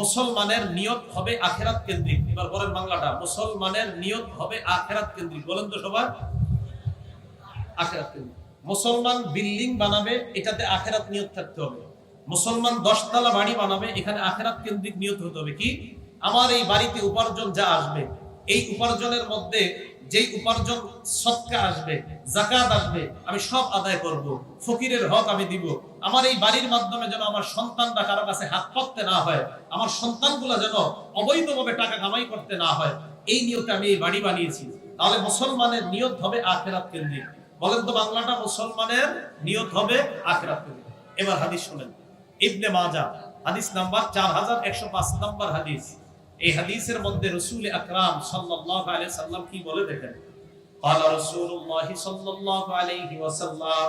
মুসলমানের নিয়ত হবে আখিরাত কেন্দ্রিক। এবার বলেন বাংলাটা, মুসলমানের নিয়ত হবে আখিরাত কেন্দ্রিক। বলেন তো সবাই, আখিরাত কেন্দ্রিক। মুসলমান বিল্ডিং বানাবে, এটাতে আখিরাত নিয়ত থাকতে হবে। মুসলমান 10 তলা বাড়ি বানাবে, এখানে আখিরাত কেন্দ্রিক নিয়ত হতে হবে। কি? আমার এই বাড়িতে উপার্জন যা আসবে, এই উপার্জনের মধ্যে যেই উপার্জন সদকা আসবে, যাকাত আসবে, আমি সব আদায় করব, ফকিরের হক আমি দিব। আমার এই বাড়ির মাধ্যমে যেন আমার সন্তানরা কারো কাছে হাত পাততে না হয়, আমার সন্তানগুলো যেন অবৈধভাবে টাকা কামাই করতে না হয়, এই নিয়তে আমি এই বাড়ি বানিয়েছি। তাহলে মুসলমানের নিয়ত হবে আখিরাত কেন্দ্রিক। বলেন তো বাংলাটা, মুসলমানের নিয়ত হবে আখিরাত কেন্দ্রিক। এবার হাদিস শুনেন, ইবনে মাজাহ হাদিস নাম্বার 4105 নম্বর হাদিস। এই হাদিসের মধ্যে রাসূল আকরাম সাল্লাল্লাহু আলাইহি সাল্লাম কি বলে দেখেন। قال রাসূলুল্লাহ সাল্লাল্লাহু আলাইহি ওয়াসাল্লাম,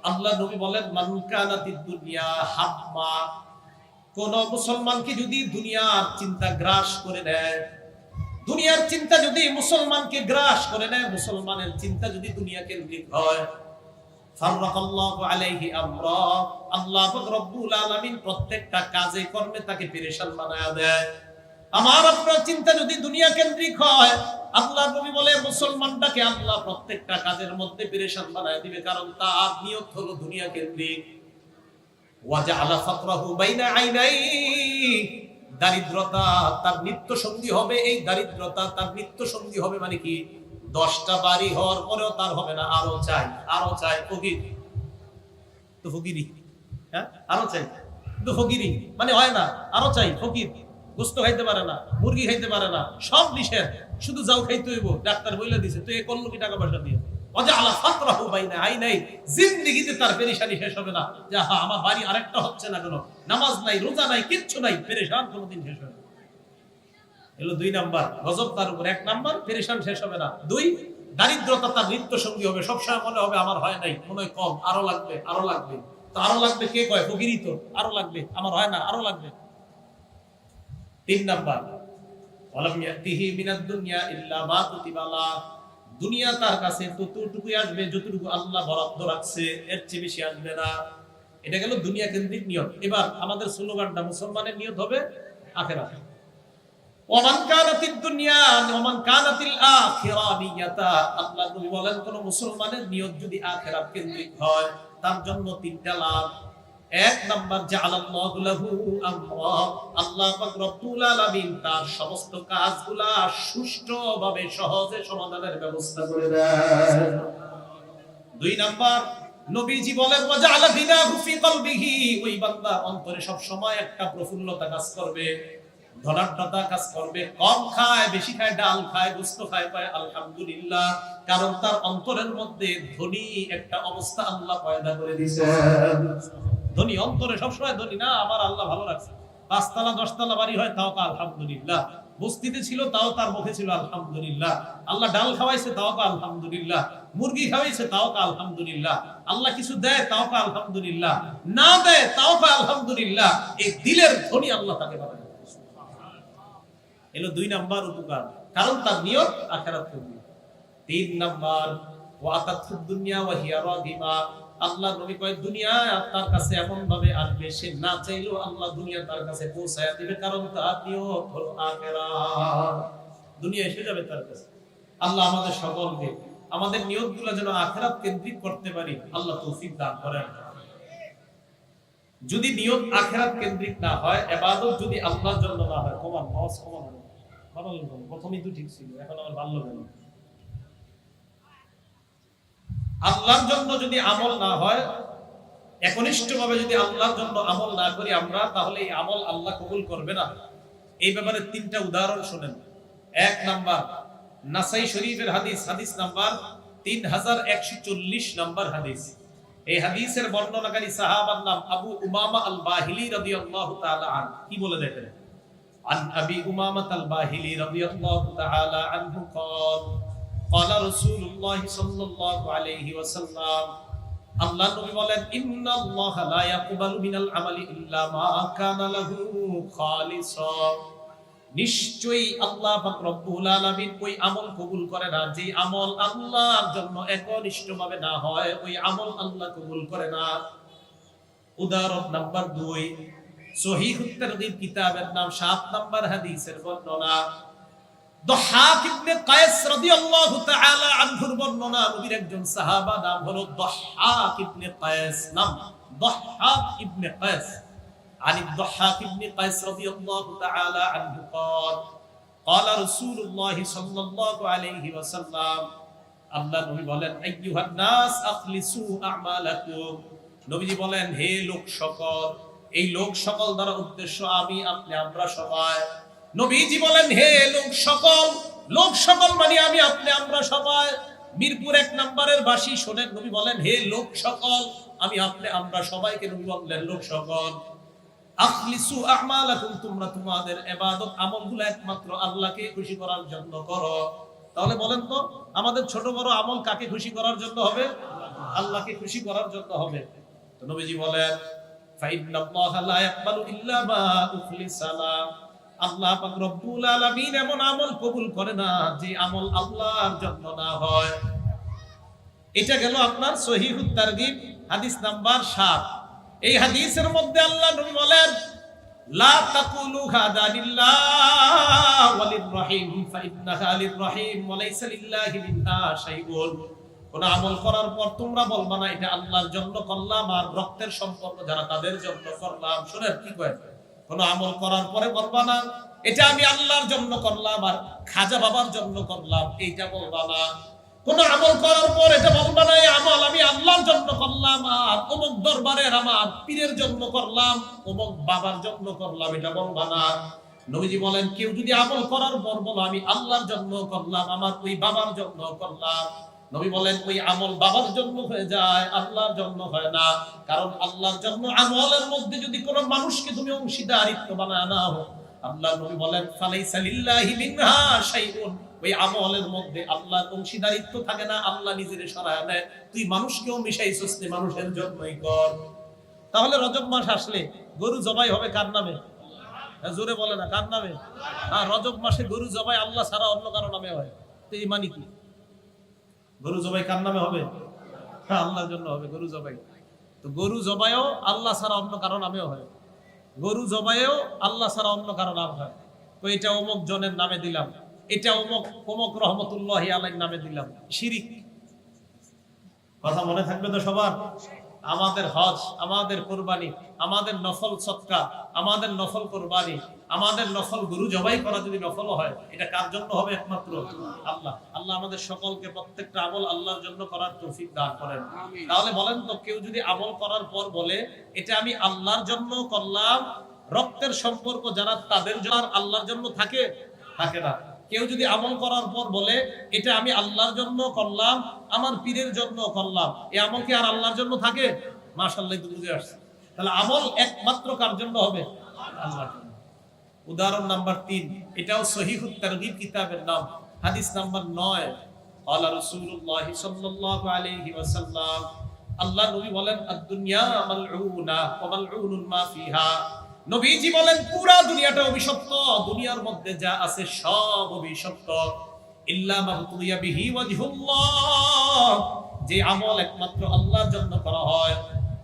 আল্লাহ নবী বলেন, মান কানাতিদ দুনিয়া হাম্মা, কোন মুসলমানকে যদি দুনিয়ার চিন্তা গ্রাস করে নেয়, দুনিয়ার চিন্তা যদি মুসলমানকে গ্রাস করে নেয়, মুসলমানের চিন্তা যদি দুনিয়া কেন্দ্রিক হয়, ফাররাকাল্লাহু আলাইহি আমরা, আল্লাহ পাক রব্বুল আলামিন প্রত্যেকটা কাজে কর্মে তাকে পেরেশান বানায়া দেয়। আমার আপনার চিন্তা যদি দুনিয়া কেন্দ্রিক হয়, আল্লাহ নবী বলে মুসলমানটাকে আল্লাহ প্রত্যেকটা কাজের মধ্যে পেরেশান বানায় দিবে, কারণ তার নিয়ত হলো দুনিয়া কেন্দ্রিক। ওয়াজআলা ফাকরাহু বাইনা আইনাই, দারিদ্রতা তার নিত্য সঙ্গী হবে। এই দারিদ্রতা তার নিত্য সঙ্গী হবে মানে কি? 10টা বাড়ি হওয়ার পরেও তার হবে না, আরো চাই, আরো চাই। ফকির তো ফকিরি, হ্যাঁ, আরো চাই তো ফকিরি মানে হয় না, আরো চাই। ফকির গোস্ত খাইতে পারে না, মুরগি খাইতে পারে না, সব নিষেধ, শুধু যাও খাইতে হইব। ডাক্তার বইলা দিছে, তুই এ করলো কি টাকা পয়সা দিয়ে? ওয়াজআলা ফাকরাহু বাইনা আইনাই, জিন্দেগিতে তার পেরেশানি শেষ হবে না। যে হ্যাঁ, আমার বাড়ি আরেকটা হচ্ছে না কেন, নামাজ নাই, রোজা নাই, কিচ্ছু নাই, পেরেশান কোনোদিন শেষ হবে না। এলো 2 নাম্বার গজব তার উপর। 1 নাম্বার পেরেশান শেষ হবে না, 2 দারিদ্রতা তার নিত্য সঙ্গী হবে। সবসময় মনে হবে আমার হয় নাই, মনে হয় কম, আরো লাগবে, আরো লাগবে। তো আরো লাগবে কে কয়? ফকিরই তো, আরো লাগবে, আমার হয় না, আরো লাগবে। 3 নাম্বার, ওয়ালাম ইয়াতিহি মিনাদ দুনিয়া ইল্লা মা কুতিবা লা, দুনিয়া তার কাছে ততটুকুই আসবে যতটুকু আল্লাহ বরাদ্দ রাখছে, এর চেয়ে বেশি আসবে না। এটা গেল দুনিয়া কেন্দ্রিক নিয়ত। এবার আমাদের স্লোগানটা, মুসলমানের নিয়ত হবে আখিরাত। ওমান কানাতিদ দুনিয়া ওমান কানাতিল আখিরা নিয়াতা, আল্লাহ নবী বলেন, কোন মুসলমানের নিয়ত যদি আখিরাত কেন্দ্রিক হয়, তার জন্য 3টা লাভ। 1 নাম্বার, জাআলাল্লাহু লাহু আমরা, আল্লাহ পাক রব্বুল আলামিন তার সমস্ত কাজগুলা সুষ্ঠুভাবে সহজে সমাধানের ব্যবস্থা করে দেন। 2 নাম্বার, নবীজি বলেন, ওয়াজআলা বিনাহু ফি কলবিহি, ওই বান্দার অন্তরে সব সময় একটা প্রফুল্লতা কাজ করবে, ধনাঢ্যতা কাজ করবে। কম খায়, বেশি খায়, ডাল খায়, গোশত খায়, পায় আলহামদুলিল্লাহ, কারণ তার অন্তরের মধ্যে ধনী একটা অবস্থা আল্লাহ পয়দা করে দিয়েছেন। ধনী অন্তরে সবসময় ধনী না, আমার আল্লাহ ভালো রাখছে। 5 তলা 10 তলা বাড়ি হয়, তাও আলহামদুলিল্লাহ। বস্তিতে ছিল, তাও তার মুখে ছিল আলহামদুলিল্লাহ। আল্লাহ ডাল খাওয়াইছে, তাও আলহামদুলিল্লাহ। মুরগি খাওয়াইছে, তাও আলহামদুলিল্লাহ। আল্লাহ কিছু দেয়, তাও আলহামদুলিল্লাহ। না দেয়, তাও আলহামদুলিল্লাহ। এই দিলের ধনী আল্লাহ তাকে বানায়। এলো 2 নাম্বার উপকার, কারণ তার নিয়ত আখিরাত কেন্দ্রিক। 3 নাম্বার, ওয়াতাতুদ দুনিয়া ওয়া হিয়া রাগিবা, আল্লাহ নবী কয়, দুনিয়া তার কাছে এমন ভাবে আসবে, সে না চাইলেও আল্লাহ দুনিয়া তার কাছে পৌঁছায়া দিবে, কারণ তার নিয়ত হলো আখিরাত। দুনিয়া এসে যাবে তার কাছে। আল্লাহ আমাদের সকলকে আমাদের নিয়তগুলো যেন আখিরাত কেন্দ্রিক করতে পারি, আল্লাহ তৌফিক দান করেন। যদি নিয়ত আখিরাত কেন্দ্রিক না হয়, ইবাদত যদি আল্লাহর জন্য না হয়, প্রথমেই তো ঠিক ছিল, এখন আমার ভালো লাগে না। আল্লাহর জন্য যদি আমল না হয়, একনিষ্ঠভাবে যদি আল্লাহর জন্য আমল না করি আমরা, তাহলে এই আমল আল্লাহ কবুল করবে না। এই ব্যাপারে 3টা উদাহরণ শুনেন। 1 নাম্বার, নাসাই শরীফের হাদিস, হাদিস নাম্বার 3140 নম্বর হাদিস। এই হাদিসের বর্ণনাকারী সাহাবার নাম আবু উমামা আল বাহিলি রাদিয়াল্লাহু তাআলা আনহু। কি বলে দেখেন, আন আবি উমামা আল বাহিলি রাদিয়াল্লাহু তাআলা আনহু قال قال رسول الله صلى الله عليه وسلم, আল্লাহ নবী বলেন, ইন্নাল্লাহা লা ইয়াকবালু মিনাল আমালি ইল্লা মা কানা লাহু খালিসা, নিশ্চয়ই আল্লাহ পাক রব্বুল আলামিন ওই আমল কবুল করে না যে আমল আল্লাহর জন্য একনিষ্ঠভাবে না হয়, ওই আমল আল্লাহ কবুল করে না। উদাহরণ নাম্বার 2, সহিহুত তারগীব কিতাবের নাম 7 নম্বর হাদিসের বর্ণনা। দহাক ইবনে কায়েস রাদিয়াল্লাহু তাআলা আনহুর বর্ণনা, নবীর একজন সাহাবা নাম হলো দহাক ইবনে কায়েস, নাম দহাক ইবনে কায়েস। عن الضحاك بن قيس رضي الله تعالى عنه قال قال رسول الله صلى الله عليه وسلم আল্লাহ নবী বলেন আইয়ুহান নাস আখলিসু আমালাকুম, নবীজি বলেন হে লোক সকল, এই লোক সকল দ্বারা উদ্দেশ্য আমি আপনি আমরা সবাই। নবীজি বলেন হে লোক সকল, লোক সকল মানে আমি আপনি আমরা সবাই। মিরপুর 1 নম্বরের বাসী শোনেন, নবী বলেন হে লোক সকল, আমি আপনি আমরা সবাইকে নবী বললেন লোক সকল। আখলিসু আমালাকুম, তোমরা তোমাদের ইবাদত আমলগুলো একমাত্র আল্লাহকে খুশি করার জন্য করো। তাহলে বলেন তো আমাদের ছোট বড় আমল কাকে খুশি করার জন্য হবে? আল্লাহকে খুশি করার জন্য হবে। তো নবীজি বলেন ফাইন্নাল্লাহা লা ইয়াকবালু ইল্লা মা উখলিসা লা, আল্লাহ পাক রব্বুল আলামিন এমন আমল কবুল করে না যে আমল আল্লাহর জন্য না হয়। এটা গেল আপনার সহিহুত তারগীব হাদিস নাম্বার 7। এই হাদিসের মধ্যে আল্লাহ নবী বলেন লা তাকুলু হাদা লিল্লাহ ওয়ালির রহিম ফাইন্নাহা লির রহিম ওয়া লাইসা লিল্লাহি মিনহা শাইউন। কোন আমল করার পর তোমরা বলবা না এটা আল্লাহর জন্য করলাম আর রক্তের সম্পর্ক যারা তাদের জন্য করলাম। শুনেন কি কয়, কোন আমল করার পরে বলবা না এটা আমি আল্লাহর জন্য করলাম আর খাজা বাবার জন্য করলাম, এইটা বলবা না। কোন আমল করার পর এটা বলবা না এই আমল আমি আল্লাহর জন্য করলাম আর অমুক দরবারের আমার পীরের জন্য করলাম, অমুক বাবার জন্য করলাম, এটা বলবা না। নবীজি বলেন কেউ যদি আমল করার পর বলো আমি আল্লাহর জন্য করলাম আমার ওই বাবার জন্য করলাম, নবী বলেন ওই আমল বাবার জন্য হয়ে যায়, আল্লাহর জন্য হয় না। কারণ আল্লাহর জন্য আমলের মধ্যে যদি কোনো মানুষকে তুমি অংশীদারিত্ব বানায় নাও, আল্লাহ নবী বলেন ফালাইসা লিল্লাহি মিনহা শাইউন, ওই আমলের মধ্যে আল্লাহর অংশীদারিত্ব থাকে না, আল্লাহ নিজের সরায় নেয়। তুই মানুষকেও মিশাইছিস, মানুষের জন্যই কর। তাহলে রজব মাস আসলে গরু জবাই হবে কার নামে? জোরে বলে না কার নামে? হ্যাঁ, রজব মাসে গরু জবাই আল্লাহ ছাড়া অন্য কারো নামে হয়। তো এই মানে কি? গরু জবাই কার নামে হবে? হ্যাঁ, আল্লাহর জন্য হবে গরু জবাই। তো গরু জবাইও আল্লাহ ছাড়া অন্য কারো নামেও হয়, গরু জবাইও আল্লাহ ছাড়া অন্য কারো নাম হয়। তো এটা অমুক জনের নামে দিলাম, এটা অমুক অমুক রহমতুল্লাহি আলাইহির নামে দিলাম, শিরিক। কথা মনে থাকবে তো সবার? আমাদের হজ, আমাদের কুরবানি, আমাদের নফল সদকা, আমাদের নফল কুরবানি, আমাদের নফল গরু জবাই করা যদি নফল হয়, এটা কার জন্য হবে? একমাত্র আল্লাহ। আল্লাহ আমাদের সকলকে প্রত্যেকটা আমল আল্লাহর জন্য করার তৌফিক দান করেন। তাহলে বলেন তো কেউ যদি আমল করার পর বলে এটা আমি আল্লাহর জন্য করলাম, রক্তের সম্পর্ক যারা তাদের জন্য আল্লাহর জন্য থাকে? থাকে না। কেউ যদি আমল করার পর বলে এটা আমি আল্লাহর জন্য করলাম আমার পীরের জন্য করলাম, এই আমল কি আর আল্লাহর জন্য থাকে? মাশাআল্লাহ, তো বুঝে আসছে। তাহলে আমল একমাত্র কার জন্য হবে? আল্লাহর জন্য। উদাহরণ নাম্বার 3, এটাও সহিহুত তারগীব কিতাবের নাম, হাদিস নাম্বার 9। ক্বালা রাসূলুল্লাহ সাল্লাল্লাহু আলাইহি ওয়াসাল্লাম, আল্লাহ নবী বলেন আদ-দুনিয়া মালউনা ওয়া মালউনুন মা ফিহা, নবীজি বলেন পুরা দুনিয়াটা অভিশপ্ত, দুনিয়ার মধ্যে যা আছে সব অভিশপ্ত। ইল্লা মা তুইয়া বিহি ওয়াজহুল্লাহ, যে আমল একমাত্র আল্লাহর জন্য করা হয়।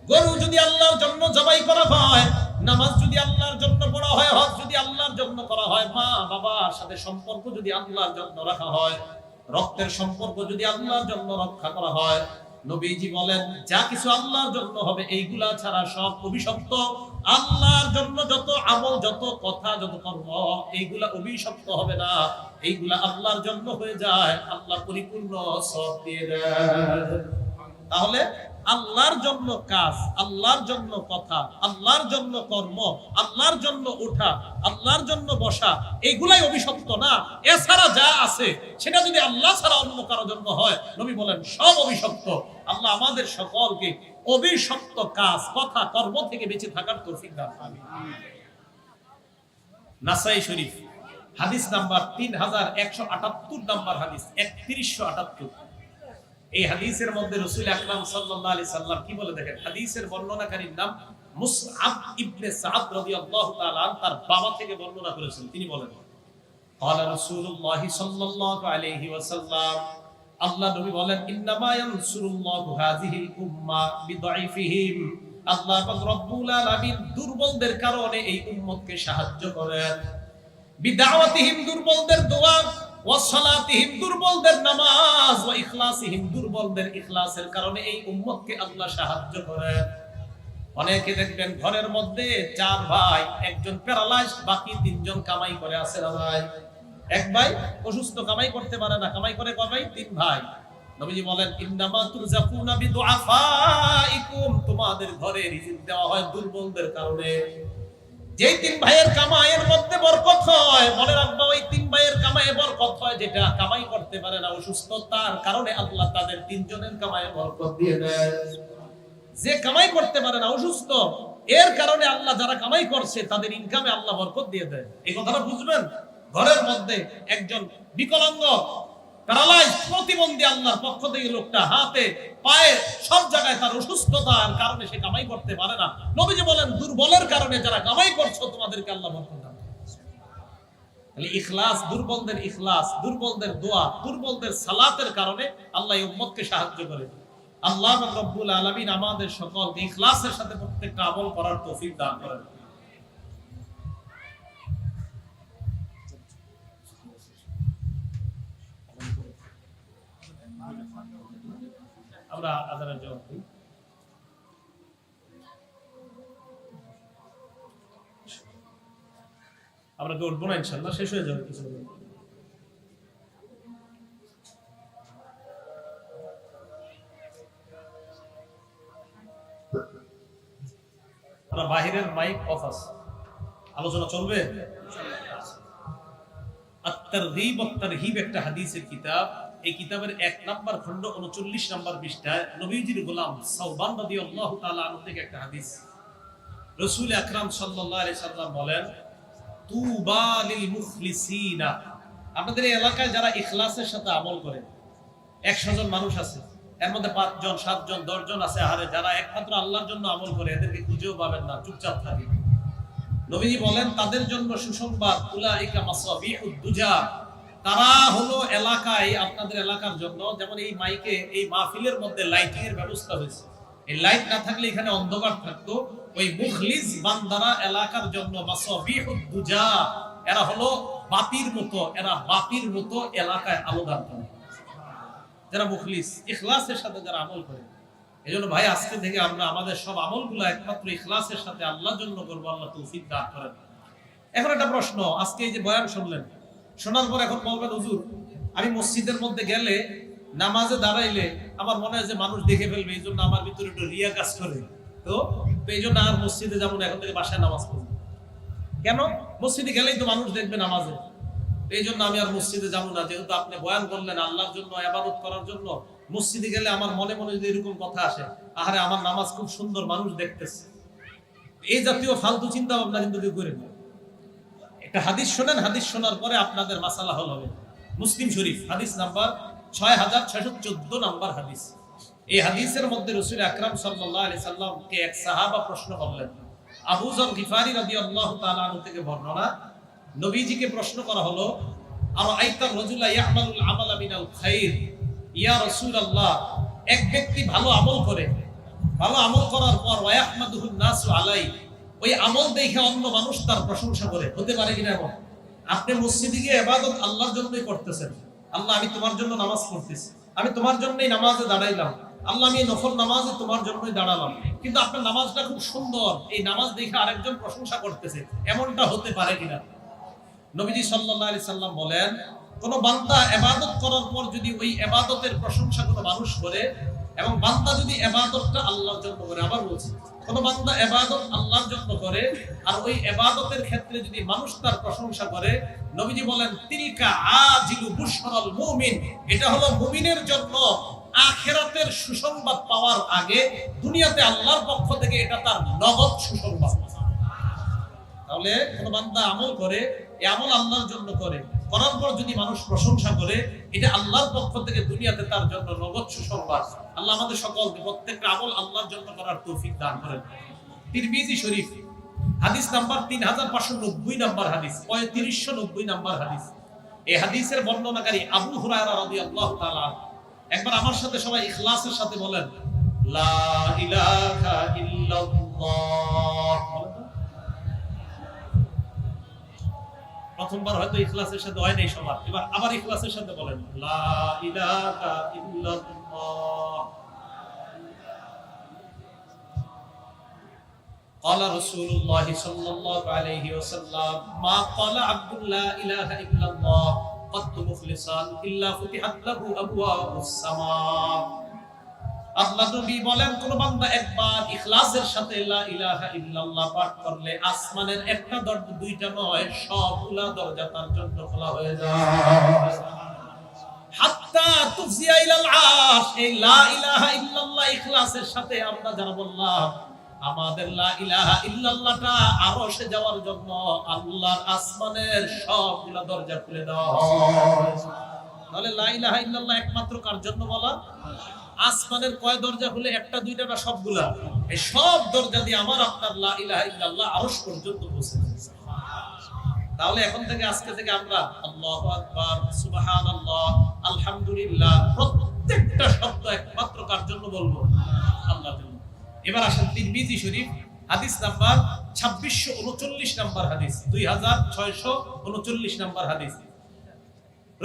গরু যদি আল্লাহর জন্য জবাই করা হয়, নামাজ যদি আল্লাহর জন্য পড়া হয়, হজ যদি আল্লাহর জন্য করা হয়, মা বাবার সাথে সম্পর্ক যদি আল্লাহর জন্য রাখা হয়, রক্তের সম্পর্ক যদি আল্লাহর জন্য রক্ষা করা হয়, নবীজি বলেন যা কিছু আল্লাহর জন্য হবে এইগুলা ছাড়া সব অভিশপ্ত। আল্লাহর জন্য যত আমল, যত কথা, যত কর্ম, এইগুলা অভিশপ্ত হবে না, এইগুলা আল্লাহর জন্য হয়ে যায়, আল্লাহ পরিপূর্ণ সওয়াব দিয়ে দেন। তাহলে আল্লাহর জন্য কাজ, আল্লাহর জন্য কথা, আল্লাহর জন্য কর্ম, আল্লাহর জন্য ওঠা, আল্লাহর জন্য বসা, এইগুলাই অভিশপ্ত না। এছাড়া যা আছে সেটা যদি আল্লাহ ছাড়া অন্য কারোর জন্য হয়, নবী বলেন সব অভিশপ্ত। আল্লাহ আমাদের সকলকে অভিশপ্ত কাজ, কথা, কর্ম থেকে বেঁচে থাকার তৌফিক দান করুন। নাসাই শরীফ হাদিস নাম্বার 3178 নাম্বার হাদিস, 3178। এই হাদিসের মধ্যে রাসূল আকরাম সাল্লাল্লাহু আলাইহি সাল্লাম কি বলে দেখেন। হাদিসের বর্ণনাকারীর নাম মুসআব ইবনে সাদ রাদিয়াল্লাহু তাআলা, তার বাবা থেকে বর্ণনা করেছেন। তিনি বলেন ক্বালা রাসূলুল্লাহ সাল্লাল্লাহু আলাইহি ওয়াসাল্লাম, আল্লাহ নবী বলেন ইন্নামা ইয়ানসুরুল্লাহু হাযিহিল উম্মাহ বিদাইফিহিম, আল্লাহ পাক রব্বুল আলামিন দুর্বলদের কারণে এই উম্মতকে সাহায্য করেন। বিদাওয়াতিহিম দুর্বলদের দোয়া, ওয়া সালাতিহিম দুর্বলদের নামাজ, ওয়া ইখলাসিহিম দুর্বলদের ইখলাসের কারণে এই উম্মতকে আল্লাহ সাহায্য করেন। অনেকে দেখবেন ঘরের মধ্যে 4 ভাই, একজন প্যারালাইজড, বাকি 3 জন কামাই করে আছে না ভাই? এক ভাই অসুস্থ, কামাই করতে পারে না, কামাই করে কয় ভাই? 3 ভাই। নবীজি বলেন ইন্নামা তুরজাকুনা বিদুআফাইকুম, তোমাদের ঘরে রিজিক দেওয়া হয় দুর্বলদের কারণে। যেই 3 ভাইয়ের কামাইয়ের মধ্যে বরকত হয়, মনে রাখবা ওই 3 ভাইয়ের কামাইয়ে বরকত হয় যেটা কামাই করতে পারে না, অসুস্থতার কারণে আল্লাহ তাদের 3 জনের কামাইয়ে বরকত দিয়ে দেয়। যে কামাই করতে পারে না, অসুস্থ, এর কারণে আল্লাহ যারা কামাই করছে তাদের ইনকামে আল্লাহ বরকত দিয়ে দেয়। এই কথাটা বুঝবেন। ঘরের মধ্যে একজন বিকলাঙ্গ, প্যারালাইজ, প্রতিবন্ধী, আল্লাহর পক্ষ থেকে লোকটা হাতে পায়ে সব জায়গায় তার অসুস্থতার কারণে সে কামাই করতে পারে না। নবীজি বলেন দুর্বলের কারণে যারা কামাই করছো তোমাদেরকে আল্লাহ বরকত দান করেন। তাহলে ইখলাস, দুর্বলদের ইখলাস, দুর্বলদের দোয়া, দুর্বলদের সালাতের কারণে আল্লাহ এই উম্মতকে সাহায্য করে। আল্লাহ রব্বুল আলামিন আমাদের সকলকে ইখলাসের সাথে প্রত্যেকটা আমল করার তৌফিক দান করেন। আমরা আযানের জবাব দিই। আমরা কি উঠবো না? ইনশাআল্লাহ শেষ হয়ে যাবে কিছু। বাহিরের মাইক অফ আছে, আলোচনা চলবে। আত-তারগীব ওয়াত তারহীব একটা হাদিসের কিতাব। এই কিতাবের 1 নাম্বার খণ্ড 39 নাম্বার পৃষ্ঠায় নবীজির গোলাম সাওবান রাদিয়াল্লাহু তাআলা আনহু থেকে একটা হাদিস। রাসূল আকরাম সাল্লাল্লাহু আলাইহি সাল্লাম বলেন, তুবা লিল মুখলিসিনা, আপনাদের এই এলাকায় যারা ইখলাসের সাথে আমল করে, 100 জন মানুষ আছে, এর মধ্যে 5 জন 7 জন 10 জন আছে আরে যারা একমাত্র আল্লাহর জন্য আমল করে, এদেরকে খুঁজেও পাবেন না, চুপচাপ থাকে। নবীজি বলেন তাদের জন্য সুসংবাদ, উলাইকা মাসাবিহুদ দুজা, তারা হলো এলাকায়, আপনাদের এলাকার জন্য, যেমন এই মাইকে এই মাহফিলের মধ্যে লাইটিং এর ব্যবস্থা হয়েছে, এই লাইট না থাকলে এখানে অন্ধকার থাকতো। ওই মুখলিস বান্দারা এলাকার জন্য মাসাবিহুদ দুজা, এরা হলো বাতির মতো, এরা বাতির মতো এলাকায় আলো দান করে। যারা মুখলিস, ইখলাসের সাথে যারা আমল করে। এজন্য ভাই আজকে থেকে আমরা আমাদের সব আমলগুলো একমাত্র ইখলাসের সাথে আল্লাহর জন্য করব। আল্লাহ তৌফিক দান করেন। এখন একটা প্রশ্ন, আজকে এই যে বয়ান শুনলেন, শোনার পর এখন বলবেন হুজুর আমি মসজিদের মধ্যে গেলে নামাজে দাঁড়াইলে আমার মনে হয় যে মানুষ দেখে ফেলবে, এই জন্য আমার ভিতরে একটু রিয়া কাজ করে, তো এই জন্য আর মসজিদে যাবো না, এখন থেকে বাসায় নামাজ পড়বো। কেন? মসজিদে গেলেই তো মানুষ দেখবে নামাজে, এই জন্য আমি আর মসজিদে যাবো না। যেহেতু আপনি বয়ান করলেন আল্লাহর জন্য, ইবাদত করার জন্য, মসজিদে গেলে আমার মনে মনে যদি এরকম কথা আসে, আহারে আমার নামাজ খুব সুন্দর, মানুষ দেখতেছে, এই জাতীয় ফালতু চিন্তা ভাবনা কিন্তু কেউ করে না। একটা হাদিস শোনেন, হাদিস শোনার পরে আপনাদের মাসালা হল হবে। মুসলিম শরীফ হাদিস নাম্বার 6614 নাম্বার হাদিস। এই হাদিসের মধ্যে রাসূল আকরাম সাল্লাল্লাহু আলাইহি সাল্লামকে এক সাহাবা প্রশ্ন করলেন। আবু যর গিফারি রাদিয়াল্লাহু তাআলা আনহু থেকে বর্ণনা, নবীজিকে প্রশ্ন করা হলো, আর আইতার রাজুলা ইয়ামালুল আমালা মিনাল খাইর, ইয়া রাসূলুল্লাহ, এক ব্যক্তি ভালো আমল করে, ভালো আমল করার পর ওয়ায়াহমাদুহুন নাসু আলাই, ওই আমল দেখে অন্য মানুষ তার প্রশংসা করে, হতে পারে কিনা এমন? আপনি মসজিদে গিয়ে ইবাদত আল্লাহর জন্যই করতেছেন, আল্লাহ আমি তোমার জন্য নামাজ পড়তেছি, আমি তোমার জন্যই নামাজে দাঁড়াইলাম, আল্লাহ আমি নফল নামাজে তোমার জন্যই দাঁড়ালাম, কিন্তু আপনার নামাজটা খুব সুন্দর, এই নামাজ দেখে আরেকজন প্রশংসা করতেছে, এমনটা হতে পারে কিনা? নবীজি সাল্লাল্লাহু আলাইহি সাল্লাম বলেন, কোন বান্দা ইবাদত করার পর যদি ওই ইবাদতের প্রশংসা কোনো মানুষ করে, এবং বান্দা যদি ইবাদতটা আল্লাহর জন্য করে, আবার বলছি, কোন বান্দা ইবাদত আল্লাহর জন্য করে আর ওই ইবাদতের ক্ষেত্রে যদি মানুষ তার প্রশংসা করে, নবীজি বলেন তিলকা আজিলু বুশরাল মুমিন, এটা হলো মুমিনের জন্য আখিরাতের সুসংবাদ পাওয়ার আগে দুনিয়াতে আল্লাহর পক্ষ থেকে এটা তার নগদ সুসংবাদ। তাহলে কোন বান্দা আমল করে, এই আমল আল্লাহর জন্য করে, করার পর যদি মানুষ প্রশংসা করে, এটা আল্লাহর পক্ষ থেকে দুনিয়াতে তার জন্য নগদ সুসংবাদ। আল্লাহ আমাদের সকলকে প্রত্যেকটা আমল আল্লাহর জন্য করার তৌফিক দান করেন। তিরমিজি শরীফ হাদিস নাম্বার 3590 নাম্বার হাদিস, 3590 নাম্বার হাদিস। এই হাদিসের বর্ণনাকারী আবু হুরায়রা রাদিয়াল্লাহু তাআলা। একবার আমার সাথে সবাই ইখলাসের সাথে বলেন লা ইলাহা ইল্লাল্লাহ। প্রথমবার হয়তো ইখলাসের সাথে হয় নাই সবার, এবার আবার ইখলাসের সাথে বলেন লা ইলাহা ইল্লাল্লাহ। قال رسول الله صلى الله عليه وسلم ما قال عبد لا اله الا الله قد مخلصا الا فتحت له ابواب السماء। আল্লাহ নবী বলেন কোন বান্দা একবার ইখলাসের সাথে লা ইলাহা ইল্লাল্লাহ পাঠ করলে আসমানের একটা দরজা দুইটা নয় সবগুলা দরজা তার জন্য খোলা হয়ে যায়। হাত্তা তুফজিয়া ইলাল আরশ। এই লা ইলাহা ইল্লাল্লাহ ইখলাসের সাথে আমরা যারা বললাম আমাদের লা ইলাহা ইল্লাল্লাহটা আরশে যাওয়ার জন্য আল্লাহর আসমানের সবগুলা দরজা খুলে দেওয়া হয়। তাহলে লা ইলাহা ইল্লাল্লাহ একমাত্র কার জন্য বলা? আসমানের কয় দরজা খুলে? একটা দুইটা না সবগুলা? এই সব দরজা দিয়ে আমার আপনার লা ইলাহা ইল্লাল্লাহ আরশ পর্যন্ত পৌঁছে যাচ্ছে। তাহলে এখন থেকে আজকে থেকে আমরা আল্লাহু আকবার, সুবহানাল্লাহ, আলহামদুলিল্লাহ প্রত্যেকটা শব্দ একমাত্র কার জন্য বলবো? আল্লাহর জন্য। এবার আসেন তিরমিজি শরীফ হাদিস নাম্বার 2639 নাম্বার হাদিস, 2639 নাম্বার হাদিস।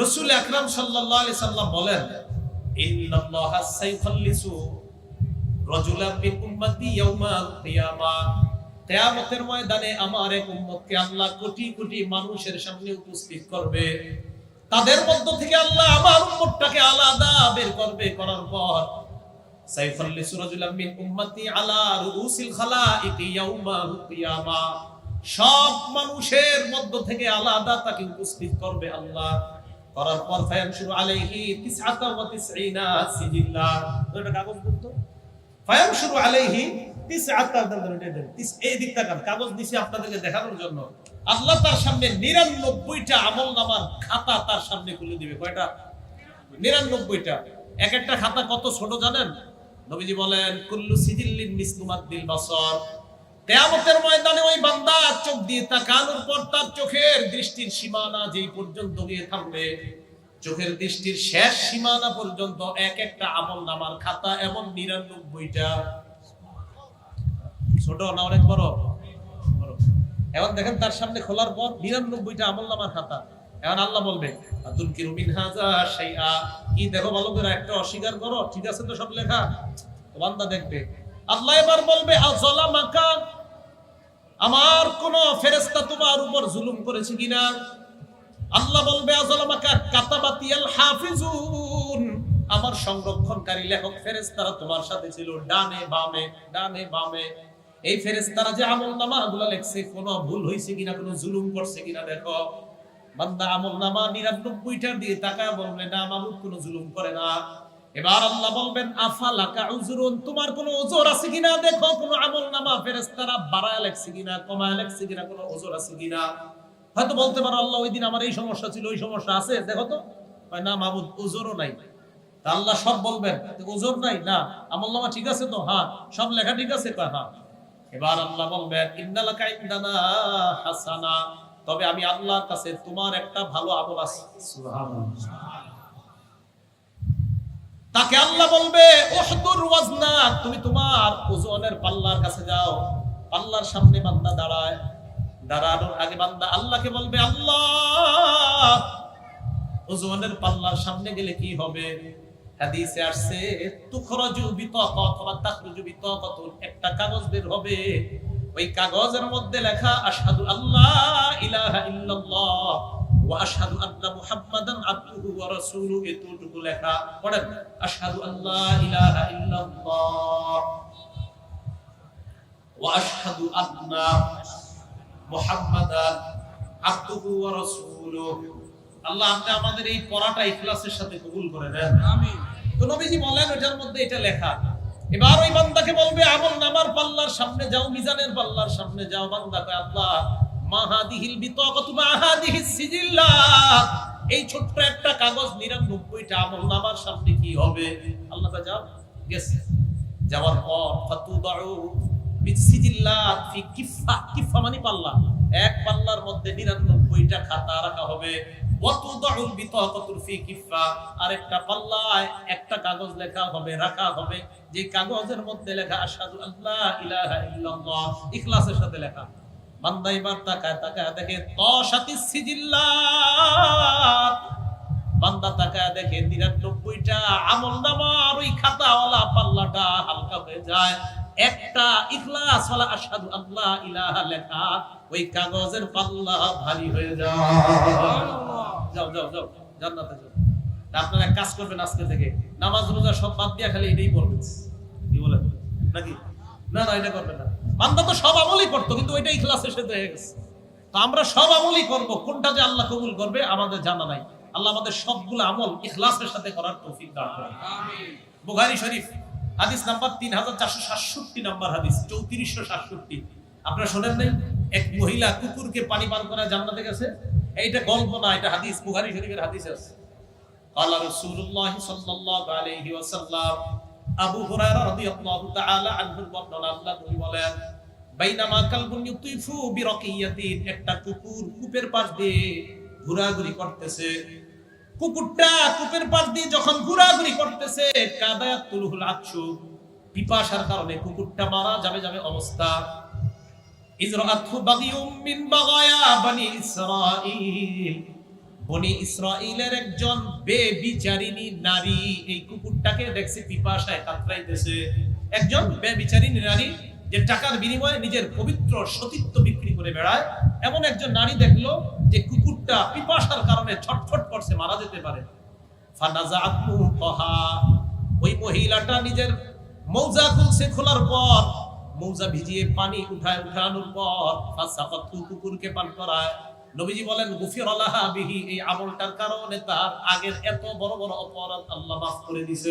রাসূল আকরাম সাল্লাল্লাহু আলাইহি সাল্লাম বলেন ইন্নাল্লাহা সাইখাল্লিসু রাজুলান মিন উম্মতি ইয়াউমাল কিয়ামাহ। কিয়ামতের ময়দানে আমার এক উম্মতকে আল্লাহ কোটি কোটি মানুষের সামনে উপস্থিত করবে। তাদের মধ্য থেকে আল্লাহ আমার উম্মতটাকে আলাদা বের করবে, করার পর সাইখাল্লিসু রাজুলান মিন উম্মতি আলা রুউসিল খালাইকি ইয়াউমাল কিয়ামাহ। সব মানুষের মধ্য থেকে আলাদা তাকে উপস্থিত করবে আল্লাহ, করার পর ফায়ানশুরু আলাইহি 99 সিজিল্লা। এটা কাগজ বলতো ফায়ানশুরু আলাইহি 99 এই দিক তাকান, কাগজ দিছি আপনাদেরকে দেখানোর জন্য। আল্লাহ তার সামনে 99টা আমলনামার খাতা তার সামনে খুলে দিবে। কয়টা? 99টা। এক একটা খাতা কত ছোট জানেন? নবীজি বলেন কুল্লু সিজিল্লিন মিসলু মাদ্দিল বাসার। কিয়ামতের ময়দানে ওই বান্দা চোখ দিয়ে তাকানোর পর তার চোখের দৃষ্টির সীমানা যেই পর্যন্ত গিয়ে থামবে, চোখের দৃষ্টির শেষ সীমানা পর্যন্ত এক একটা আমলনামার খাতা এমন 99টা। ছোট না অনেক বড়? বড়। এখন দেখেন তার সামনে খোলার পর 99টা আমলনামার খাতা। এখন আল্লাহ বলবে আতুনকিরু মিন হাযা শাইআ, কি দেখো ভালো করে, একটা অস্বীকার করো? ঠিক আছে তো সব লেখা? বান্দা দেখবে। আল্লাহ এবার বলবে আযালামাকা, আমার কোন ফেরেশতা তোমার উপর জুলুম করেছে কিনা? আল্লাহ বলবে আযালামাকা কাতাবাতিয়াল হাফিজুন, আমার সংরক্ষণকারী লেখক ফেরেশতারা তোমার সাথে ছিল ডানে বামে, ডানে বামে। এই ফেরেশতারা যে আমলনামাগুলো লিখছে কোন ভুল হইছে কিনা, কোন জুলুম করছে কিনা দেখো। বান্দা আমলনামা 99টা দিয়ে তাকায় বলবে না, মামুদ কোন জুলুম করে না। এবার আল্লাহ বলবেন আফালাকা উযরুন, তোমার কোনো ওজর আছে কিনা দেখো, কোনো আমলনামা ফেরেশতারা বাড়ায় লেখছে কিনা, কমায় লেখছে কিনা, কোনো ওজর আছে কিনা। হয়তো বলতে পারো আল্লাহ ওই দিন আমার এই সমস্যা ছিল, ওই সমস্যা আছে দেখো তো। না মাবুদ ওজরও নাই। তা আল্লাহ সব বলবেন ওজর নাই? না। আমলনামা ঠিক আছে তো? হ্যাঁ। সব লেখা ঠিক আছে? হ্যাঁ। এবার আল্লাহ বলবেন ইন্নালাকা ইনদানা হাসানা, তবে আমি আল্লাহর কাছে তোমার একটা ভালো আমল আছে। সুবহানাল্লাহ। তাকে আল্লাহ বলবে উহদুর ওয়াজনা, তুমি তোমার ওজনের পাল্লার কাছে যাও। পাল্লার সামনে বান্দা দাঁড়ায়, দাঁড়ানোর আগে বান্দা আল্লাহকে বলবে আল্লাহ ওজনের পাল্লার সামনে গেলে কি হবে? হাদিসে আসছে তুখরাজু বিতাকা অথবা তাখরুজু বিতাকাতুন, একটা কাগজ বের হবে, ওই কাগজের মধ্যে লেখা আশহাদু আল্লাহ ইলাহা ইল্লাল্লাহ ওয়া আশহাদু আন্না মুহাম্মাদান আবদুহু ওয়া রাসূলুহু, এতটুকু লেখা। পড়েন আশহাদু আল্লাহ ইলাহা ইল্লাল্লাহ ওয়া আশহাদু আন্না মুহাম্মাদান আবদুহু ওয়া রাসূলুহু। আল্লাহ আপনি আমাদের এই পড়াটা ইখলাসের সাথে কবুল করে দেন, আমিন। তো নবীজি বলেন ওটার মধ্যে এটা লেখা। এবার ওই বান্দাকে বলবে আমলনামার পাল্লার সামনে যাও, মিজানের পাল্লার সামনে যাও। বান্দা কয় আল্লাহ মাহাদিহিল বিতাকাতু মাহাদিহিস সিজিল্লাত, এই ছোট্ট একটা কাগজ 99টা আমলনামার সামনে কি হবে? আল্লাহ কয় যাও। গেছে। যাওয়ার পর ফাতুদাউ বিসিজিল্লাত ফি কিফা, কিফা মানে পাল্লা, এক পাল্লার মধ্যে 99টা খাতা রাখা হবে। ওয়াতুদাউল বিতাকাতু ফি কিফা, আরেকটা পাল্লায় একটা কাগজ লেখা হবে, রাখা হবে, যে কাগজের মধ্যে লেখা আশহাদু আল্লা ইলাহা ইল্লাল্লাহ, ইখলাসের সাথে লেখা। বান্দা এবার তাকায় তাকায় দেখে তাশাতিস সিজিল্লাত, বান্দা তাকায় দেখে ৯৯টা আমলনামার ওই খাতাওয়ালা পাল্লাটা হালকা হয়ে যায়, একটা ইখলাস ওয়ালা আশহাদু আল্লা ইলাহা লেখা ওই কাগজের পাল্লা ভারী হয়ে যায়। যাও যাও যাও জান্নাতে যাও। আপনারা কাজ করবেন আজকে থেকে, নামাজ রোজা সব বাদ দিয়া খালি এটাই করবেন। কি বলেন নাকি? না না, এটা করবেন না। বান্দা তো সব আমলই করতো, কিন্তু ওইটা ইখলাসের সাথে হয়ে গেছে। তো আমরা সব আমলই করব, কোনটা যে আল্লাহ কবুল করবে আমাদের জানা নাই। আল্লাহ আমাদের সবগুলো আমল ইখলাসের সাথে করার তৌফিক দান করুন। আমিন। বুখারী শরীফ হাদিস নাম্বার 3467 নাম্বার হাদিস, 3467। আপনারা শুনেন নাই এক মহিলা কুকুরকে পানি পান করা জান্নাতে গেছে? এইটা গল্প না, এটা হাদিস, বুখারী শরীফের হাদিস আছে। قال رسول الله صلى الله عليه وسلم, আবু হুরায়রা রাদিয়াল্লাহু তাআলা আনহু বর্ণনা, আল্লাহ নবী বলেন, বাইনামা কালবুন ইউতিফু বিরাকিয়াতিন, একটা কুকুর কূপের পাশ দিয়ে ঘোরাঘুরি করতেছে। কুকুরটা কূপের পাশ দিয়ে যখন ঘোরাঘুরি করতেছে, কাদায়াতুল আতশু, পিপাসার কারণে কুকুরটা মারা যাবে যাবে অবস্থা। ইজরাআতহু বাগিয়ুম মিন বাগায়া বনি ইসরাঈল, বনি ইসরাঈলের একজন বেবিচারিণী নারী এই কুকুরটাকে দেখছে পিপাসায় কাতরাইতেছে। একজন বেবিচারিণী নারী, যে টাকার বিনিময়ে নিজের পবিত্র সতীত্ব বিক্রি করে বেড়ায়, এমন একজন নারী দেখলো যে কুকুরটা পিপাসার কারণে ছটফট করছে, মারা যেতে পারে। ফানাজাআতহু তাহা, ওই মহিলাটা নিজের মৌজা খুলছে, খোলার পর মৌজা ভিজিয়ে পানি উঠানোর পর ফাসাকাতহু, কুকুরকে পান করায়। নবীজি বলেন, গুফিরা লাহা বিহি, এই আমলটার কারণে তার আগের এত বড় বড় অপরাধ আল্লাহ মাফ করে দিয়েছে।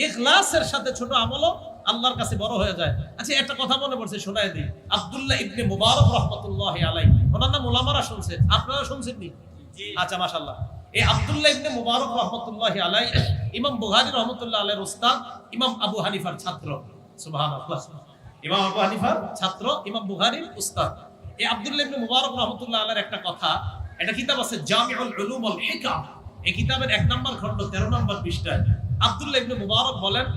ইখলাসের সাথে ছোট আমলও আল্লাহর কাছে বড় হয়ে যায়। আচ্ছা, একটা কথা মনে পড়ছে, শোনায় দিই। আব্দুল্লাহ ইবনে মুবারক রাহমাতুল্লাহি আলাইহি, ওনার নাম উলামারা শুনছেন, আপনারা শুনছেন নি? আচ্ছা, মাশাআল্লাহ। এই আব্দুল্লাহ ইবনে মুবারক রাহমাতুল্লাহি আলাইহি ইমাম বুখারী রাহমাতুল্লাহ আলাইহির উস্তাদ, ইমাম আবু হানিফার ছাত্র। সুবহানাল্লাহ। ইমাম আবু হানিফার ছাত্র, ইমাম বুখারীর উস্তাদ। এই আব্দুল্লাহ ইবনে মুবারক রাহমাতুল্লাহ আলাইহির একটা কথা, একটা কিতাব আছে জামিউল উলুম ওয়াল হিকাম, এই কিতাবের ১ নম্বর খণ্ড ১৩ নম্বর পৃষ্ঠায় আব্দুল্লাহ ইবনে মুবারক বলেন,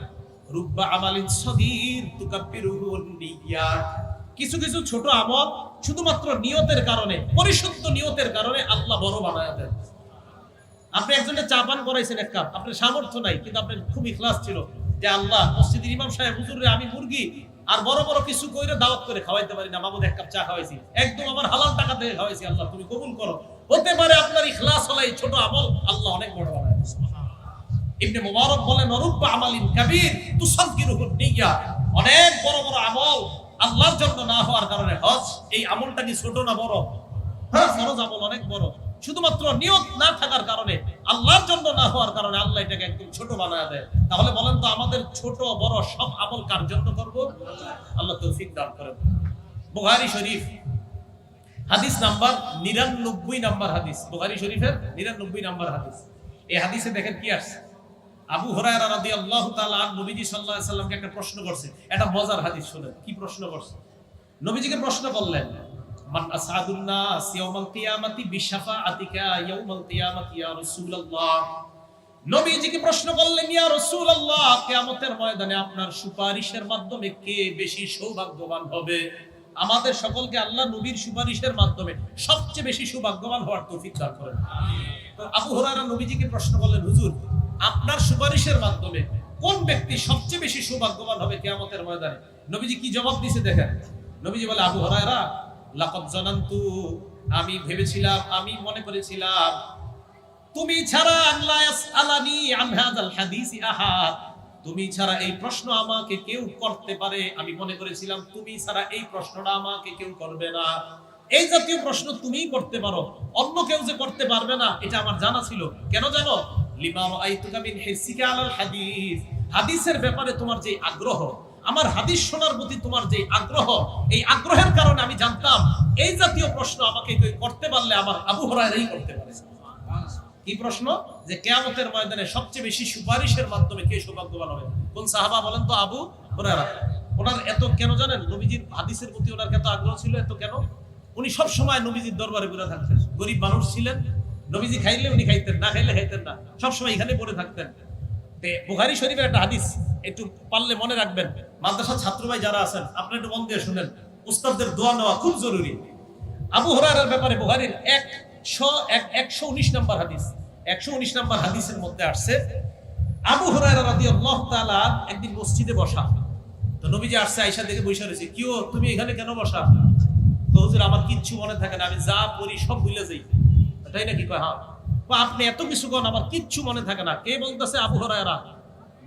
রুব্বা আমালিন সগীর তুকাব্বিরুহু নিয়াত, কিছু কিছু ছোট আমল শুধুমাত্র নিয়তের কারণে, পরিশুদ্ধ নিয়তের কারণে আল্লাহ বড় বানায় দেন। আপনি একজনের চা পান করাইছেন ১ কাপ, আপনার সামর্থ্য নাই, কিন্তু আপনার খুব ইখলাস ছিল যে আল্লাহ, মসজিদের ইমাম সাহেব হুজুরে আমি মুরগি আর বড় বড় কিছু কইরে দাওয়াত করে খাওয়াইতে পারি না, মামুদ ১ কাপ চা খাওয়াইছি, একদম আমার হালাল টাকা দিয়ে খাওয়াইছি, আল্লাহ তুমি কবুল করো। হতে পারে আপনার ইখলাস হলে এই ছোট আমল আল্লাহ অনেক বড় বানায়। ইবনে মুবারক বলেন, রুব্বা আমালিন কাবীর তুসাগগিরুহু নিয়াত, অনেক বড় বড় আমল আল্লাহর জন্য না হওয়ার কারণে, হজ এই আমলটা কি ছোট না বড়? হ্যাঁ, ফরজ আমল অনেক বড়, শুধুমাত্র নিয়ত না থাকার কারণে, আল্লাহর জন্য না হওয়ার কারণে আল্লাহ এটাকে একদম ছোট বানায় দেয়। তাহলে বলেন তো, আমাদের ছোট বড় সব আমল কার জন্য করব? আল্লাহ তৌফিক দান করেন। বুখারী শরীফ হাদিস নাম্বার ৯৯ নাম্বার হাদিস, বুখারী শরীফের ৯৯ নাম্বার হাদিস। এই হাদিসে দেখেন কি আসছে, আবু হুরায়রা রাদিয়াল্লাহু তাআলা আনহু নবীজি সাল্লাল্লাহু আলাইহি সাল্লামকে একটা প্রশ্ন করছে। এটা মজার হাদিস, শুনেন কি প্রশ্ন করছে। নবীজিকে প্রশ্ন করলেন, মান আসআদুন নাস ইয়াউমাল কিয়ামাতি বিশাফাআতিকা ইয়াউমাল কিয়ামাতি ইয়া রাসূলুল্লাহ। নবীজিকে প্রশ্ন করলেন, ইয়া রাসূলুল্লাহ, কিয়ামতের ময়দানে আপনার সুপারিশের মাধ্যমে কে বেশি সৌভাগ্যবান হবে? আমাদের সকলকে আল্লাহ নবীর সুপারিশের মাধ্যমে সবচেয়ে বেশি সৌভাগ্যবান হওয়ার তৌফিক দান করেন। তো আবু হুরায়রা নবীজিকে প্রশ্ন করলেন, হুজুর, আপনার সুপারিশের মাধ্যমে কোন ব্যক্তি সবচেয়ে বেশি সৌভাগ্যবান হবে কিয়ামতের ময়দানে? নবীজি কি জবাব দিয়েছে দেখেন। নবীজি বলে, আবু হুরায়রা, লাকাদ জানান্তু, আমি ভেবেছিলাম, আমি মনে করেছিলাম, তুমি ছাড়া আল্লাহ ইয়াসআলানি আন হাযাল হাদিসি আহাদ, তুমি ছাড়া এই প্রশ্ন আমাকে কেউ করতে পারে, আমি মনে করেছিলাম তুমি ছাড়া এই প্রশ্নটা আমাকে কেউ করবে না। এই জাতীয় প্রশ্ন তুমিই করতে পারো, অন্য কেউ যে করতে পারবে না এটা আমার জানা ছিল। কেন জানো? লিমা রাআইতুকা মিন হিসিকা আলাল হাদিস, হাদিসের ব্যাপারে তোমার যে আগ্রহ, আমার হাদিস শোনার প্রতি তোমার যে আগ্রহ, এই আগ্রহের কারণে আমি জানতাম এই জাতীয় প্রশ্ন আমাকে কেউ করতে পারলে আমার আবু হুরায়রাই করতে পারে। কি প্রশ্ন? যে কিয়ামতের ময়দানে সবচেয়ে বেশি সুপারিশের মাধ্যমে কে সৌভাগ্যবান হবে? কোন সাহাবা বলেন তো? আবু হুরায়রা। ওনার এত কেন জানেন? নবীজির হাদিসের প্রতি ওনার এত আগ্রহ ছিল, এত কেন? উনি সব সময় নবীজির দরবারে ঘুরে থাকতেন, গরিব মানুষ ছিলেন, নবীজি খাইলে উনি খাইতেন, না খাইলে খাইতেন না, সবসময় এখানে পড়ে থাকতেন। বুখারী শরীফের একটা হাদিস একটু পারলে মনে রাখবেন, মাদ্রাসার ছাত্র ভাই যারা আছেন আপনারা একটু মন দিয়ে শুনেন, উস্তাদদের দোয়া নেওয়া খুব জরুরি। আবু হুরায়রার ব্যাপারে বুখারীর 119 নম্বর হাদিস, 119 নম্বর হাদিসের মধ্যে আসছে আবু হুরায়রা রাদিয়াল্লাহু তাআলা একদিন মসজিদে বসা, তো নবীজি আসছে, আয়েশা দেখে বসে রয়েছে, কি ও তুমি এখানে কেন বসা? তো হুজুর আমার কিচ্ছু মনে থাকে না, আমি যা পড়ি সব ভুলে যাই। তাই নাকি? কয় হ্যাঁ। আপনি এত কিছু কোন, আমার কিচ্ছু মনে থাকে না। কে বলতেছে? আবু হুরায়রা,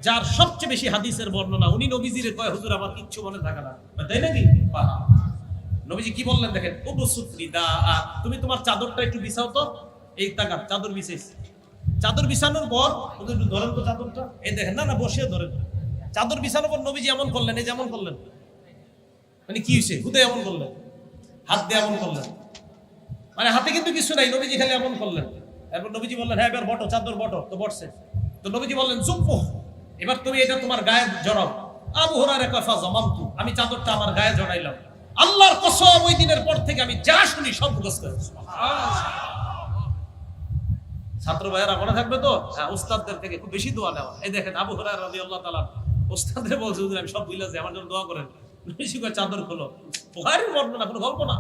যার সবচেয়ে বেশি হাদিসের বর্ণনা, উনি নবীজিরে কয় হুজুর আমার কিচ্ছু মনে থাকে না। তাই নাকি? নবীজি কি বললেন দেখেন, তুমি তোমার চাদরটা একটু বিছাও তো। এই তাকান, চাদর বিছাইছে। চাদর বিছানোর পর হুজুর একটু ধরেন তো চাদরটা, এই দেখেন, না না বসে ধরেন। চাদর বিছানোর পর নবীজি এমন করলেন, এই যেমন করলেন, মানে কি হয়েছে? হুদে এমন করলেন, হাত দিয়ে এমন করলেন, মানে হাতে কিন্তু কিছু নাই, নবীজি খালি এমন করলেন। এরপর নবীজি বললেন, হ্যাঁ এবার বটো, চাদর বটো। তো বটছে। তো নবীজি বললেন, চুপ, এবার তুমি এটা তোমার গায়ে জড়াও। আবু হুরায়রা কয়, ফাযামামতু, আমি চাদরটা আমার গায়ে জড়াইলাম। আল্লাহর কসম, ওই দিনের পর থেকে আমি যা শুনি সব মুখস্থ করি। ছাত্র ভাইয়েরা মনে থাকবে তো? হ্যাঁ, উস্তাদদের থেকে খুব বেশি দোয়া নেওয়া। এই দেখেন আবু হুরায়রা রাদিয়াল্লাহু তাআলা উস্তাদরে বলছে, হুজুর আমি সব ভুলে যাই, আমার জন্য দোয়া করেন। নবীজি কয়, চাদর খোলো। বুখারীর বর্ণনা, কোনো গল্প না।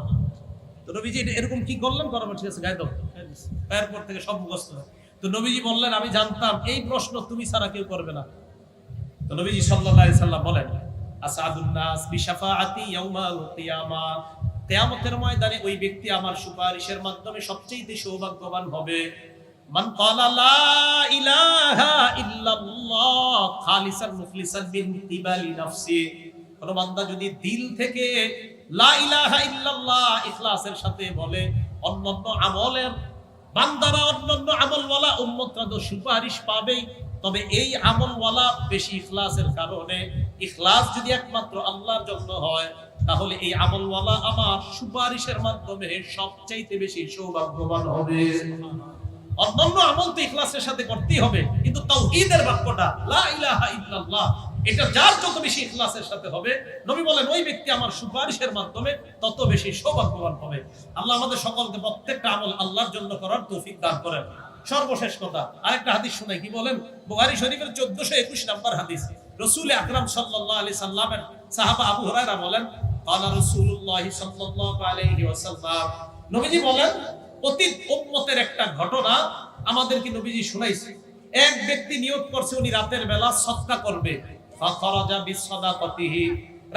তো নবীজি এরকম কি করলেন? করাবো, ঠিক আছে, গায়ে দাও। গায়ের পর থেকে সব মুখস্থ। তো নবীজি বললেন, আমি জানতাম এই প্রশ্ন তুমি ছাড়া কেউ করবে না। তো নবীজি সাল্লাল্লাহু আলাইহি সাল্লাম বলেন, আসাদুন নাস বিশাফাআতি ইয়াউমাল কিয়ামা, কিয়ামতের ময়দানে ওই ব্যক্তি আমার সুপারিশের মাধ্যমে সবচেয়ে সৌভাগ্যবান হবে। মান ক্বালা লা ইলাহা ইল্লাল্লাহ খালিসান মুখলিসান মিন কিবালি নাফসি, কোন বান্দা যদি দিল থেকে লা ইলাহা ইল্লাল্লাহ ইখলাসের সাথে বলে, অন্যান্য আমলের বান্দারা, অন্যান্য আমলওয়ালা উম্মতরা তো সুপারিশ পাবেই, তবে এই আমলওয়ালা বেশি ইখলাসের কারণে, ইখলাস যদি একমাত্র আল্লাহর জন্য হয়, তাহলে এই আমলওয়ালা আমার সুপারিশের মাধ্যমে সবচাইতে বেশি সৌভাগ্যবান হবে। অন্যান্য আমল তো ইখলাসের সাথে করতেই হবে, কিন্তু তাওহীদের বাক্যটা লা ইলাহা ইল্লাল্লাহ, এটা যার যত বেশি ইখলাসের সাথে হবে, নবী বলেন ওই ব্যক্তি আমার সুপারিশের মাধ্যমে তত বেশি সৌভাগ্যবান হবে। আল্লাহ আমাদের সকলকে প্রত্যেকটা আমল আল্লাহর জন্য করার তৌফিক দান করেন। সর্বশেষ কথা, আরেকটা হাদিস শোনাই, কি বলেন? বুখারী শরীফের 1421 নম্বর হাদিস, রাসূল আকরাম সাল্লাল্লাহু আলাইহি সাল্লামের সাহাবা আবু হুরায়রা বলেন, ক্বালা রাসূলুল্লাহ সাল্লাল্লাহু আলাইহি ওয়াসাল্লাম, নবীজি বলেন, অতীত উম্মতের একটা ঘটনা আমাদেরকে নবীজি শুনাইছে। এক ব্যক্তি নিয়ত করছে উনি রাতের বেলা সদকা করবে, ফাখরাজা বিসাদাকাতিহি,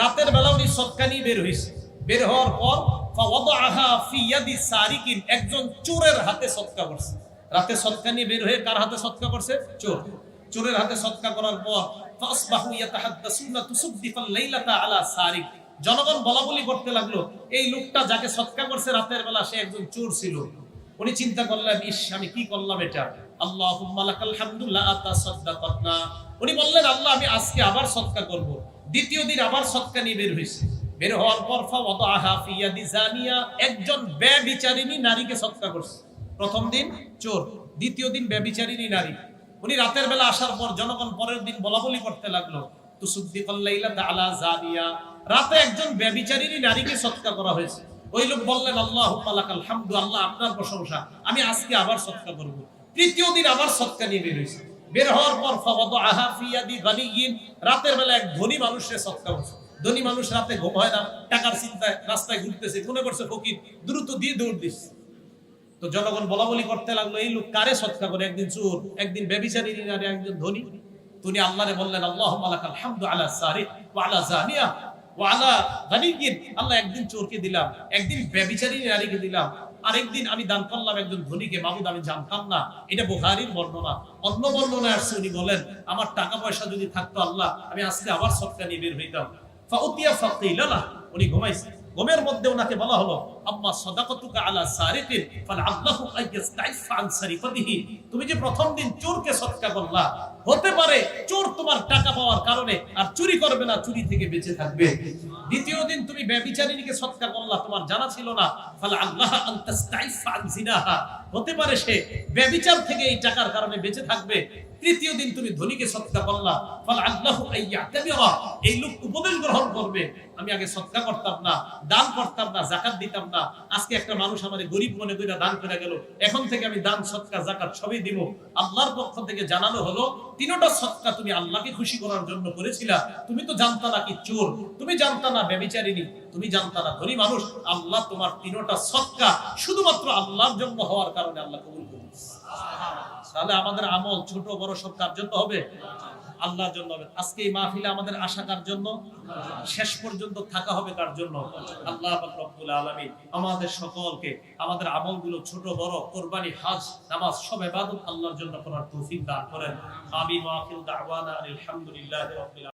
রাতের বেলা উনি সদকা নিয়ে বের হইছে। বের হওয়ার পর ফাওয়াদাহা ফি ইয়াদি সারিকিন, একজন চোরের হাতে সদকা করছে। রাতে সদকা নিয়ে বের হয়ে কার হাতে সদকা করছে? চোর। চোরের হাতে সদকা করার পর ফাসবাহু ইয়াতাহাদ্দাসুনা তুসদ্দিকাল লাইলাতা আলা সারিক, জনগণ বলাবলি করতে লাগলো, এই লোকটা যাকে সদকা করছে রাতের বেলা সে একজন চোর ছিল। উনি চিন্তা করলেন, ইস আমি কি করলাম এটা, আল্লাহুম্মা লাকাল হামদু লা আতাসাদদাকাতনা। উনি বললেন, আল্লাহ আমি আজকে আবার সদকা করব। দ্বিতীয় দিন আবার সদকা নিয়ে বের হইছে। বের হওয়ার পর ফাওয়াদাহা ফি ইয়াদি জানিয়া, একজন ব্যভিচারিণী নারীকে সদকা করছে। প্রথম দিন চোর, দ্বিতীয় দিন ব্যভিচারিণী নারী। উনি রাতের বেলা আসার পর জনগণ পরের দিন বলাবলি করতে লাগলো, তুসদ্দিকাল লাইলাতা আলা জানিয়া, রাতে একজন ব্যভিচারিণী নারীকে সদকা করা হয়েছে। ওই লোক বললেন, আল্লাহুম্মা লাকাল হামদু, আল্লাহ আপনার প্রশংসা, আমি আজকে আবার সদকা করব। তৃতীয় দিন আবার সদকা নিয়ে বের হয়েছে। বের হওয়ার পর ফাওয়াদাহা ফি ইয়াদি গানিয়িন, রাতের বেলা এক ধনী মানুষের সদকা করছে। ধনী মানুষ রাতে ঘুম হয় না, টাকার চিন্তায় রাস্তায় ঘুরতেছে, মনে করছে ফকির, দ্রুত দিয়ে দৌড় দিচ্ছে। তো জনগণ বলাবলি করতে লাগলো, এই লোক কারে সদকা করে? একদিন চোর, একদিন ব্যভিচারিণী নারী, একজন ধনী। তিনি আল্লাহরে বললেন, আল্লাহুম্মা লাকাল হামদু আলা সারিক ওয়া আলা জানিয়া ওয়া আলা গানিয়িন, আল্লাহ একদিন চোরকে দিলাম, একদিন ব্যভিচারিণী নারীকে দিলাম, আরেকদিন আমি দান করলাম একজন ধনীকে। মাবুদ আমি জানতাম না। এটা বুখারীর বর্ণনা। অন্য বর্ণনায় আসছে, উনি বলেন, আমার টাকা পয়সা যদি থাকতো আল্লাহ, আমি আজকে আবার সদকা নিয়ে বের হইতাম। ফাউতিয়া ফাকিলা লাহ, উনি ঘুমাইছে। ঘুমের মধ্যে ওনাকে বলা হলো, আম্মা সাদাকাতুকা আলা সারিকিন ফালআল্লাহু আইয়াস্তাইফা আন সারিফাতিহি, তুমি যে প্রথম দিন চোরকে সদকা করলা, হতে পারে চোর তোমার টাকা পাওয়ার কারণে আর চুরি করবে না, চুরি থেকে বেঁচে থাকবে। দ্বিতীয় দিন তুমি ব্যভিচারিণীকে সদকা করলা, তোমার জানা ছিল না, ফালআল্লাহু আনতাস্তাইফা আন জিনাহা, হতে পারে সে ব্যভিচার থেকে এই টাকার কারণে বেঁচে থাকবে। তৃতীয় দিন তুমি ধনীকে সদকা করলা, ফালআল্লাহু আইয়াতাবিরা, এই লোক উপদেশ গ্রহণ করবে আমি আগে সদকা করতাম না, দান করতাম না, যাকাত দিতাম না, আজকে একটা মানুষ আমারে গরিব মনে করে দান করে গেল, এখন থেকে আমি দান সদকা যাকাত সবই দিব। আল্লাহর পক্ষ থেকে জানানো হলো তিনটা সদকা তুমি আল্লাহকে খুশি করার জন্য করেছিলা, তুমি তো জানতা না কি চোর, তুমি জানতা না ব্যভিচারিণী, তুমি জানতা না ধনী মানুষ, আল্লাহ তোমার তিনটা সদকা শুধুমাত্র আল্লাহর জন্য হওয়ার কারণে আল্লাহ কবুল করবে। তাহলে আমাদের আমল ছোট বড় সব কার জন্য হবে? আল্লাহর জন্য হবে। আজকে এই মাহফিলে আমাদের আশা কার জন্য? শেষ পর্যন্ত থাকা হবে কার জন্য? আল্লাহ পাক রব্বুল আলামিন আমাদের সকলকে আমাদের আমলগুলো ছোট বড়, কুরবানি, হজ, নামাজ সব ইবাদত আল্লাহর জন্য করার তৌফিক দান করেন। আমিন ওয়া আখিরু দাওয়ানা আলহামদুলিল্লাহি রাব্বিল